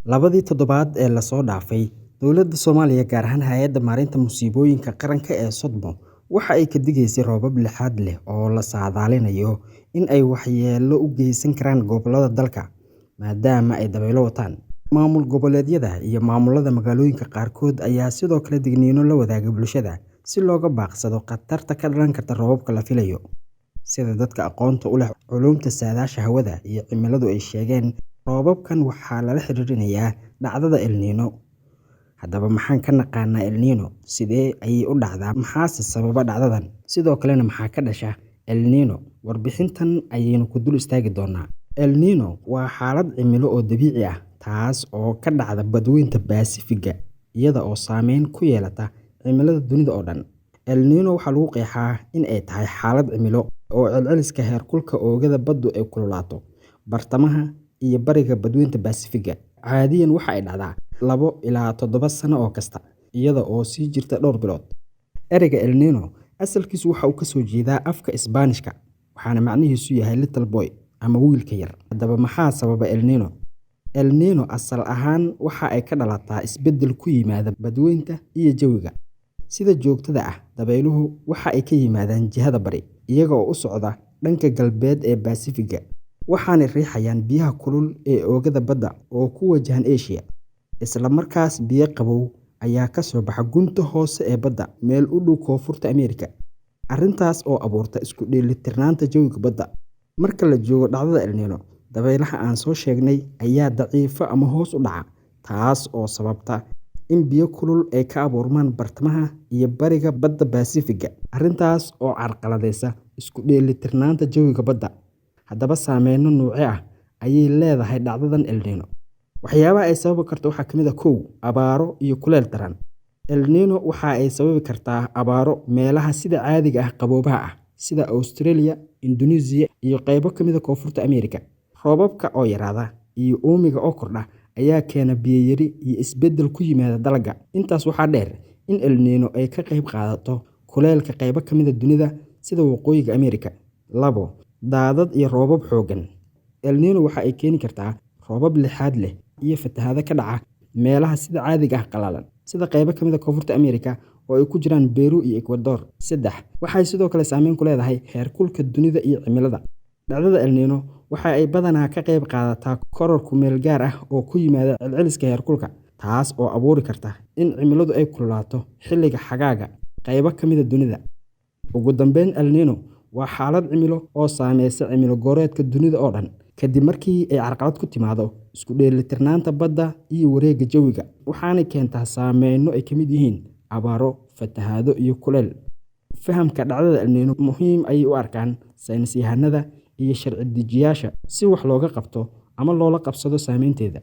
Labadii toddobaad ee la soo dhaafay, dowladda Soomaaliya gaar ahaan Hay'adda Maareynta Musiibooyinka Qaranka ee Sodmo waxa ay ka digaysay roobab lixaad leh oo la saadaalinayo in ay waxyeello u geysan karaan gobollada dalka, maadaama ay dabaylo wataan. Maamul goboleedyada iyo maamulada magaalooyinka qaarkood ayaa sidoo kale digniino la wadaagay bulshada si looga baaqsado khatarta ka dhalan karta roobabka la filayo. Sida dadka aqoonta u leh culuumta saadaasha hawada iyo cimiladu ay sheegeen, roobabkan waxaa lala xiriirinayaa dhacdada El Niño. Haddaba maxaan ka naqaanaa El Niño? Sidee ayay u dhacdaa? Maxaase sababa dhacdadan? Sidoo kalena maxaa ka dhasha El Niño? Warbixintan ayaynu ku dul istaagi doonaa. El Niño waa xaalad cimilo oo dabiici ah, taas oo ka dhacda badweynta Baasifiga, iyada oo saameyn ku yeelata cimilada dunida oo dhan. El Niño waxaa lagu qeexaa in ay tahay xaalad cimilo oo celceliska heerkulka oogada baddu ay kululaato bartamaha iyo bariga badweynta Baasifiga. Caadiyan waxa ay dhacdaa 2 ilaa 7 sano oo kasta, iyada oo sii jirta dhowr bilood. Ereyga El Niño asalkiisu waxa uu ka soo jeedaa afka Isbaanishka, waxaana macnihiisu yahay little boy ama wiilka yar. Haddaba maxaa sababa El Niño? El Niño asal ahaan waxa ay ka dhalataa isbeddel ku yimaada badweynta iyo jawiga. Sida joogtada ah, dabayluhu waxa ay ka yimaadaan jihada bari, iyaga oo u socda dhanka galbeed ee Baasifiga, waxaana riixayaan biyaha kulul ee oogada badda oo ku wajahan Aasiya. Isla markaas, biyo qabow ayaa ka soo baxa gunta hoose ee badda meel u dhow koonfurta Ameerika, arrintaas oo abuurta isku dheelitirnaanta jawiga badda. Marka la joogo dhacdada El Niño, dabaylaha aan soo sheegnay ayaa daciifa ama hoos u dhaca, taas oo sababta in biyo kulul ay ka abuurmaan bartamaha iyo bariga badda Baasifiga, arrintaas oo carqaladaysa isku dheelitirnaanta jawiga badda. Haddaba saameyno noocee ah ayay leedahay dhacdadan El Niño? Waxyaabaha ay sababi karto waxaa ka mid ah 1. Abaaro iyo kuleyl daran. El Niño waxa ay sababi kartaa abaaro meelaha sida caadiga ah qaboobaha ah, sida Australia, Indonesia iyo qaybo ka mid ah koonfurta Ameerika. Roobabka oo yaraada iyo uumiga oo kordha ayaa keena biyo yari iyo isbeddel ku yimaada dalagga. Intaas waxaa dheer in El Niño ay ka qayb qaadato kuleylka qaybo ka mid ah dunida sida waqooyiga Ameerika. 2. Daadad iyo roobab xooggan. El Niño waxa ay keeni kartaa roobab lixaad leh iyo fatahaado ka dhaca meelaha sida caadiga ah qalalan, sida qaybo ka mid ah koonfurta Ameerika oo ay ku jiraan Peru iyo Ecuador. 3. Waxay sidoo kale saameyn ku leedahay heerkulka dunida iyo cimilada. Dhacdada El Niño waxa ay badanaa ka qayb qaadataa koror ku meel gaar ah oo ku yimaada celceliska heerkulka, taas oo abuuri karta in cimiladu ay kululaato xilliga xagaaga qaybo ka mid ah dunida. Ugu dambeyn, El Niño waa xaalad cimilo oo saameysa cimilo goboleedka dunida oo dhan, kadib markii ay carqalad ku timaado isku dheelitirnaanta badda iyo wareegga jawiga, waxaana keentaa saameyno ay ka mid yihiin abaaro, fatahaado iyo kuleyl. Fahamka dhacdada El Niño muhiim ayay u arkaan saynis yahanada iyo sharci dejiyeyaasha si wax looga qabto ama loola qabsado saameynteeda.